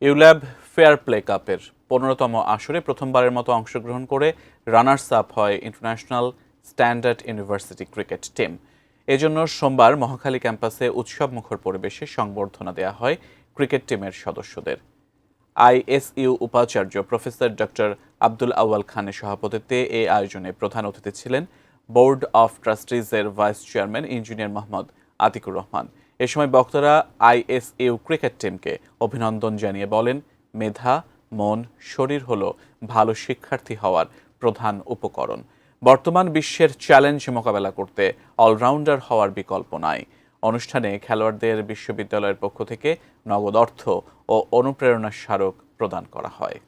ULAB fair play কাপের ১৫তম আসরে প্রথমবারের মতো অংশগ্রহণ করে রানার্স আপ হয় international standard university cricket team. এজন্য সোমবার মহাখালী ক্যাম্পাসে উৎসবমুখর পরিবেশে সংবর্ধনা দেওয়া হয় ক্রিকেট টিমের সদস্যদের। আইএসইউ উপাচার্য প্রফেসর ডক্টর আব্দুল আউয়াল খানের সভাপতিত্বে এই আয়োজনে প্রধান অতিথি ছিলেন বোর্ড অফ ট্রাস্টিজের vice chairman engineer Mohammad Atikur Rahman. এ সময় বক্তারা আইএসইউ ক্রিকেট টিমকে অভিনন্দন জানিয়ে বলেন, মেধা, মন, শরীর হলো ভালো শিক্ষার্থী হওয়ার প্রধান উপকরণ। বর্তমান বিশ্বের চ্যালেঞ্জ মোকাবেলা করতে অলরাউন্ডার হওয়ার বিকল্প নাই। অনুষ্ঠানে খেলোয়াড়দের বিশ্ববিদ্যালয়ের পক্ষ থেকে নগদ অর্থ ও অনুপ্রেরণা স্মারক প্রদান করা হয়।